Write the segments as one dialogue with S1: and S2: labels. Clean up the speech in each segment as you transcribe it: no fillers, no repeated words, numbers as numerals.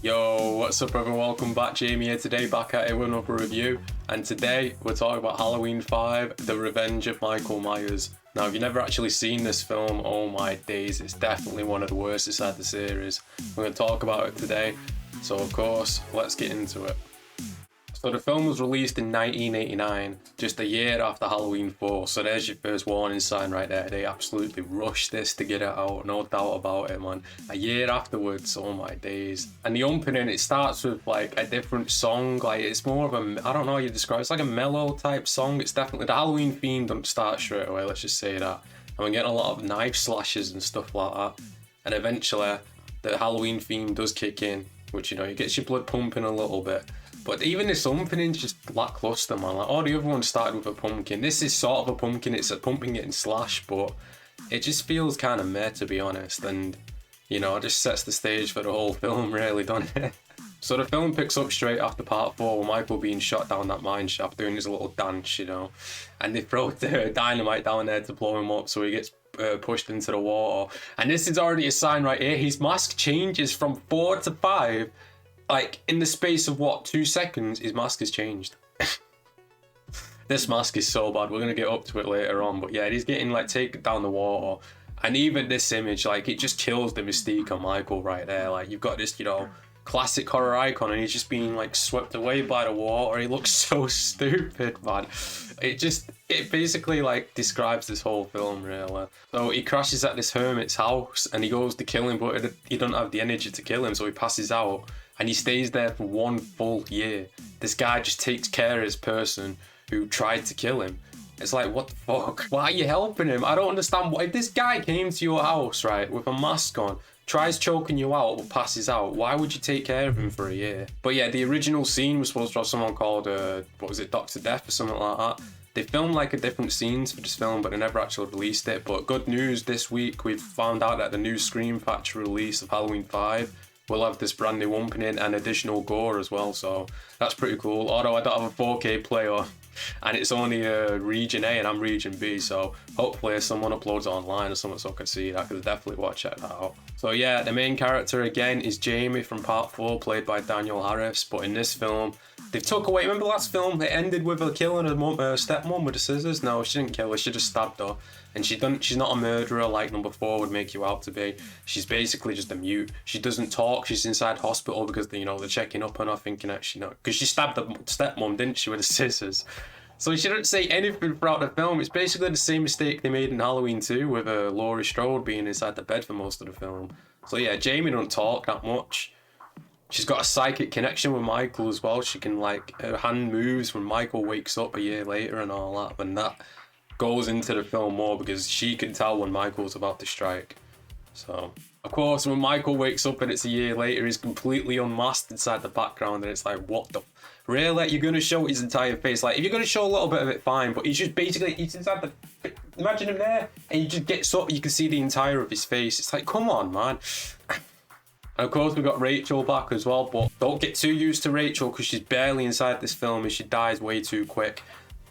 S1: Yo, what's up everyone? Welcome back. Jamie here today, back at it with another review. And today we're talking about Halloween 5, The Revenge of Michael Myers. Now, if you've never actually seen this film, oh my days, it's definitely one of the worst inside the series. We're going to talk about it today. So of course, let's get into it. So the film was released in 1989, just a year after Halloween 4, so there's your first warning sign right there. They absolutely rushed this to get it out, no doubt about it, man. A year afterwards, oh my days. And the opening, it starts with like a different song, like it's more of a, I don't know how you describe it, it's like a mellow type song. It's definitely, the Halloween theme don't start straight away, let's just say that. And we're getting a lot of knife slashes and stuff like that. And eventually, the Halloween theme does kick in, which, you know, it gets your blood pumping a little bit. But even this opening's just lackluster, man. Like, oh, the other one started with a pumpkin. This is sort of a pumpkin. It's a pumpkin getting slashed, but it just feels kind of meh, to be honest. And, you know, it just sets the stage for the whole film, really, doesn't it? So the film picks up straight after part 4, with Michael being shot down that mine shaft, doing his little dance, you know. And they throw the dynamite down there to blow him up, so he gets pushed into the water. And this is already a sign right here. His mask changes from 4 to 5. Like, in the space of, what, 2 seconds, his mask has changed. This mask is so bad. We're going to get up to it later on. But yeah, he's getting, like, taken down the water. And even this image, like, it just kills the mystique on Michael right there. Like, you've got this, you know, classic horror icon, and he's just being, like, swept away by the water. He looks so stupid, man. It basically, like, describes this whole film, really. So he crashes at this hermit's house, and he goes to kill him, but he doesn't have the energy to kill him, so he passes out. And he stays there for 1 full year. This guy just takes care of this person who tried to kill him. It's like, what the fuck? Why are you helping him? I don't understand. If this guy came to your house, right, with a mask on, tries choking you out but passes out, why would you take care of him for a year? But yeah, the original scene was supposed to have someone called, what was it, Dr. Death or something like that. They filmed like a different scenes for this film, but they never actually released it. But good news, this week we've found out that the new Scream Factory release of Halloween 5 will have this brand new opening and additional gore as well, so that's pretty cool. Although I don't have a 4K player, and it's only region A and I'm region B, so hopefully someone uploads it online or something so I can see that, because I definitely want to check that out. So yeah, the main character again is Jamie from part 4, played by Daniel Harris, but in this film, they've took away, remember the last film, it ended with her killing her stepmom with the scissors? No, she didn't kill her, she just stabbed her. And she's not a murderer like number 4 would make you out to be. She's basically just a mute. She doesn't talk. She's inside hospital because, you know, they're checking up on her, thinking that she, because she stabbed the stepmom, didn't she, with the scissors. So she didn't say anything throughout the film. It's basically the same mistake they made in Halloween 2 with Laurie Strode being inside the bed for most of the film. So yeah, Jamie don't talk that much. She's got a psychic connection with Michael as well. She can, like, her hand moves when Michael wakes up a year later and all that. And that goes into the film more because she can tell when Michael's about to strike. So, of course, when Michael wakes up and it's a year later, he's completely unmasked inside the background, and it's like, what the... Really? You're going to show his entire face? Like, if you're going to show a little bit of it, fine, but he's just basically... He's inside the... Imagine him there, and you just get up, you can see the entire of his face. It's like, come on, man. And of course, we've got Rachel back as well, but don't get too used to Rachel because she's barely inside this film and she dies way too quick.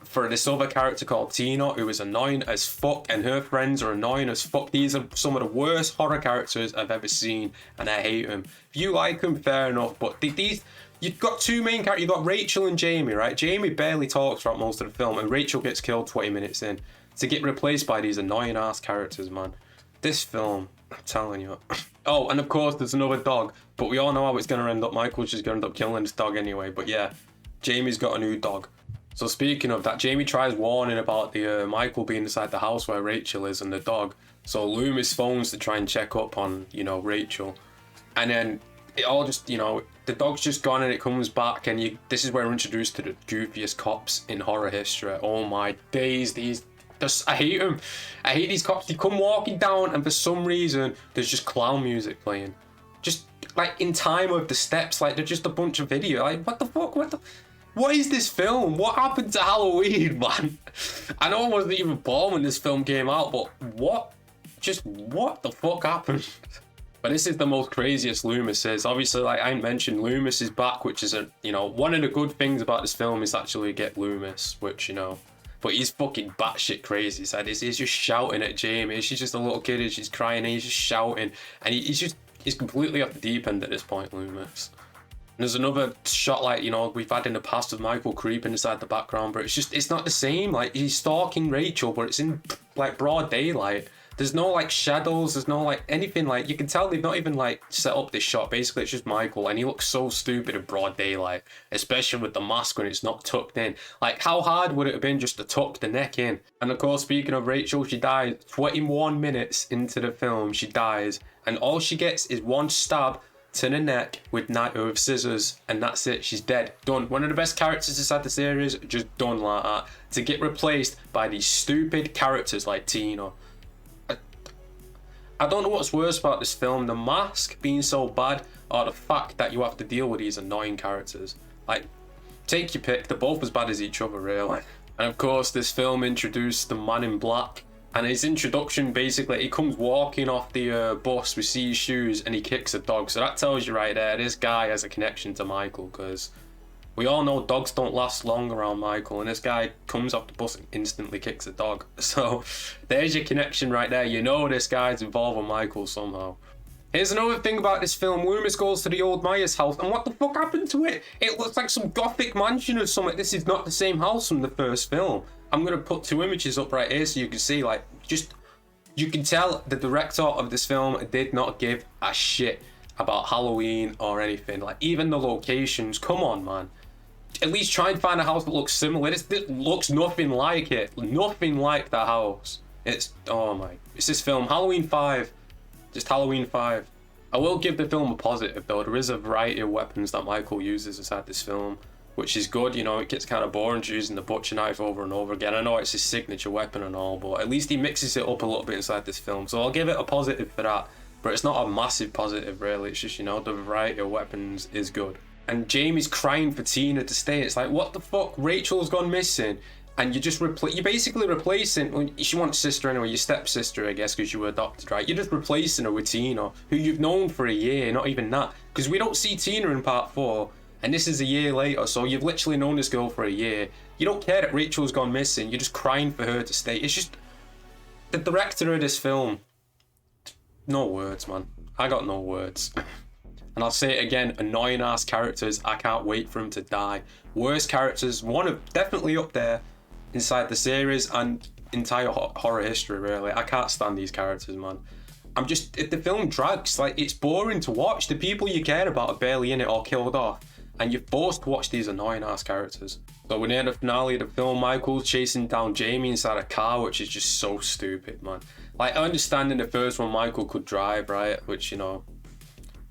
S1: For this other character called Tina, who is annoying as fuck, and her friends are annoying as fuck. These are some of the worst horror characters I've ever seen, and I hate them. If you like them, fair enough, but these... You've got 2 main characters. You've got Rachel and Jamie, right? Jamie barely talks throughout most of the film, and Rachel gets killed 20 minutes in to get replaced by these annoying-ass characters, man. This film, I'm telling you. Oh, and of course, there's another dog, but we all know how it's going to end up. Michael's just going to end up killing this dog anyway, but yeah, Jamie's got a new dog. So speaking of that, Jamie tries warning about the Michael being inside the house where Rachel is and the dog. So Loomis phones to try and check up on, you know, Rachel. And then it all just, you know, the dog's just gone and it comes back, and this is where we're introduced to the goofiest cops in horror history. Oh my days, I hate them. I hate these cops. They come walking down and for some reason there's just clown music playing. Just like in time with the steps, like they're just a bunch of video. Like, what the fuck? What is this film? What happened to Halloween, man? I know I wasn't even born when this film came out, but what the fuck happened? But this is the most craziest Loomis is. Obviously, like I mentioned, Loomis is back, which is one of the good things about this film is actually get Loomis, which, you know, but he's fucking batshit crazy. He's just shouting at Jamie. She's just a little kid and she's crying and he's just shouting. And He's completely off the deep end at this point, Loomis. And there's another shot, like, you know, we've had in the past of Michael creeping inside the background, but it's not the same. Like, he's stalking Rachel, but it's in, like, broad daylight. There's no, like, shadows, there's no, like, anything. Like, you can tell they've not even, like, set up this shot. Basically, it's just Michael, and he looks so stupid in broad daylight, especially with the mask when it's not tucked in. Like, how hard would it have been just to tuck the neck in? And, of course, speaking of Rachel, she dies 21 minutes into the film. She dies, and all she gets is one stab to the neck with scissors, and that's it. She's dead. Done. One of the best characters inside the series, just done like that. To get replaced by these stupid characters like Tina. I don't know what's worse about this film, the mask being so bad, or the fact that you have to deal with these annoying characters. Like, take your pick, they're both as bad as each other, really. And of course, this film introduced the Man in Black, and his introduction, basically, he comes walking off the bus, we see his shoes, and he kicks a dog. So that tells you right there, this guy has a connection to Michael, because we all know dogs don't last long around Michael, and this guy comes off the bus and instantly kicks a dog. So there's your connection right there. You know this guy's involved with Michael somehow. Here's another thing about this film. Loomis goes to the old Myers house, and what the fuck happened to it? It looks like some gothic mansion or something. This is not the same house from the first film. I'm going to put 2 images up right here so you can see, like, just, you can tell the director of this film did not give a shit about Halloween or anything. Like, even the locations, come on, man. At least try and find a house that looks similar. This looks nothing like it. Nothing like that house. It's, oh my. It's this film, Halloween 5. Just Halloween 5. I will give the film a positive though. There is a variety of weapons that Michael uses inside this film, which is good. You know, it gets kind of boring using the butcher knife over and over again. I know it's his signature weapon and all, but at least he mixes it up a little bit inside this film. So I'll give it a positive for that. But it's not a massive positive really. It's just, you know, the variety of weapons is good. And Jamie's crying for Tina to stay. It's like, what the fuck? Rachel's gone missing, and you just you're basically replacing. Well, she wants sister anyway, your stepsister, I guess, because you were adopted, right? You're just replacing her with Tina, who you've known for a year. Not even that, because we don't see Tina in part 4, and this is a year later. So you've literally known this girl for a year. You don't care that Rachel's gone missing. You're just crying for her to stay. It's just the director of this film. No words, man. I got no words. And I'll say it again, annoying ass characters, I can't wait for them to die. Worst characters, one of definitely up there inside the series and entire horror history really. I can't stand these characters, man. The film drags, like it's boring to watch. The people you care about are barely in it or killed off, and you're forced to watch these annoying ass characters. So we're near the finale of the film. Michael's chasing down Jamie inside a car, which is just so stupid, man. Like, I understand in the first one Michael could drive, right, which, you know,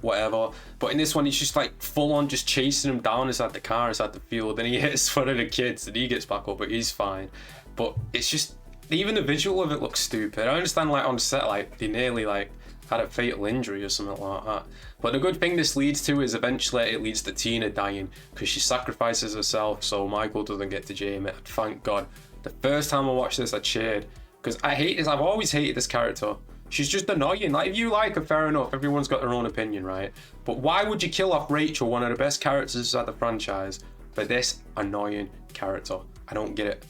S1: whatever, but in this one he's just like full on just chasing him down inside the car, inside the field, and he hits one of the kids and he gets back up, but he's fine. But it's just, even the visual of it looks stupid. I understand, like, on set, like, they nearly, like, had a fatal injury or something like that. But the good thing this leads to is eventually it leads to Tina dying, because she sacrifices herself so Michael doesn't get to Jamie. Thank God. The first time I watched this I cheered, because I hate this. I've always hated this character. She's just annoying. Like, if you like her, fair enough. Everyone's got their own opinion, right? But why would you kill off Rachel, one of the best characters at the franchise, for this annoying character? I don't get it.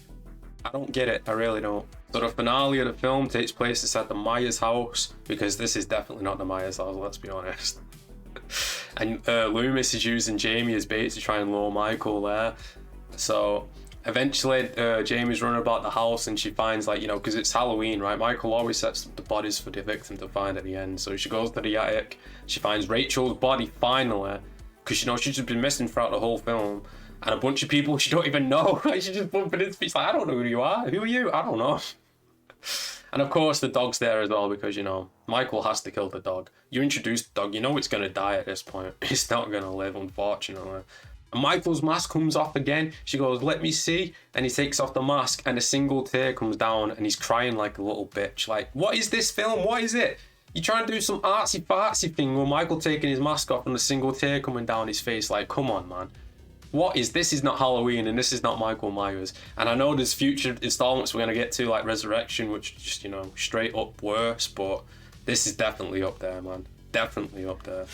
S1: I don't get it. I really don't. So the finale of the film takes place inside the Myers house, because this is definitely not the Myers house, let's be honest. And Loomis is using Jamie as bait to try and lure Michael there. So eventually Jamie's running about the house and she finds, like, you know, because it's Halloween, right? Michael always sets up the bodies for the victim to find at the end. So she goes to the attic, she finds Rachel's body finally, because, you know, she's just been missing throughout the whole film. And a bunch of people she don't even know. She's just bumping into people. Like, I don't know who you are. Who are you? I don't know. And of course the dog's there as well, because, you know, Michael has to kill the dog. You introduce the dog, you know it's going to die at this point. It's not going to live, unfortunately. And Michael's mask comes off again. She goes, let me see. And he takes off the mask and a single tear comes down and he's crying like a little bitch. Like, what is this film? What is it? You trying to do some artsy fartsy thing with Michael taking his mask off and a single tear coming down his face. Like, come on, man. What is this? Is not Halloween and this is not Michael Myers. And I know there's future installments we're going to get to, like Resurrection, which is just, you know, straight up worse, but this is definitely up there, man. Definitely up there.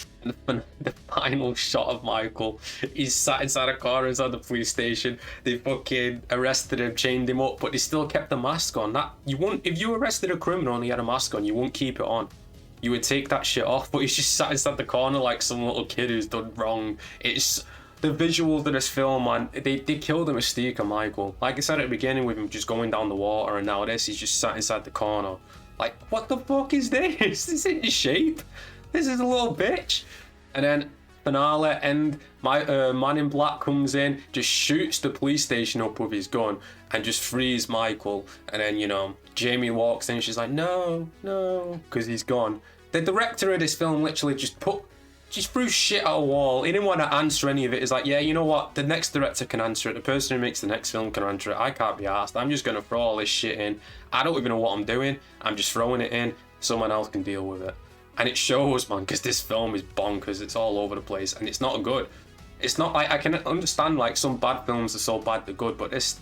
S1: And the final shot of Michael, he's sat inside a car inside the police station. They fucking arrested him, chained him up, but they still kept the mask on. That, you wouldn't, if you arrested a criminal and he had a mask on, you wouldn't keep it on. you would take that shit off, but he's just sat inside the corner like some little kid who's done wrong. It's the visuals of this film, man. They killed the mystique of Michael. Like I said at the beginning, with him just going down the water, and now this, he's just sat inside the corner. Like, what the fuck is this? This ain't your shape. This is a little bitch. And then finale, and my Man in Black comes in, just shoots the police station up with his gun, and just frees Michael. And then, you know, Jamie walks in, she's like, no, because he's gone. The director of this film literally just threw shit at a wall. He didn't want to answer any of it. He's like, yeah, you know what? The next director can answer it. The person who makes the next film can answer it. I can't be asked. I'm just going to throw all this shit in. I don't even know what I'm doing. I'm just throwing it in. Someone else can deal with it. And it shows, man, because this film is bonkers. It's all over the place, and it's not good. It's not like, I can understand like some bad films are so bad they're good, but this,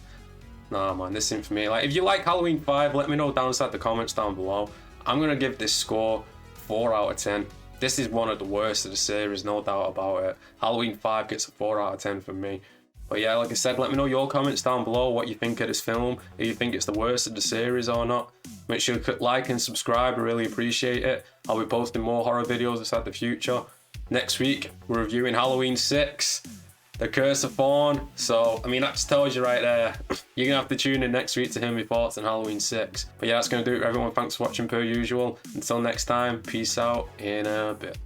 S1: nah, man, this isn't for me. Like, if you like Halloween 5, let me know down inside the comments down below. I'm going to give this score 4 out of 10. This is one of the worst of the series, no doubt about it. Halloween 5 gets a 4 out of 10 from me. But yeah, like I said, let me know your comments down below, what you think of this film, if you think it's the worst of the series or not. Make sure to click like and subscribe, I really appreciate it. I'll be posting more horror videos inside the future. Next week, we're reviewing Halloween 6, The Curse of Thorn. So, I mean, that just tells you right there. You're going to have to tune in next week to hear my thoughts on Halloween 6. But yeah, that's going to do it, everyone. Thanks for watching per usual. Until next time, peace out in a bit.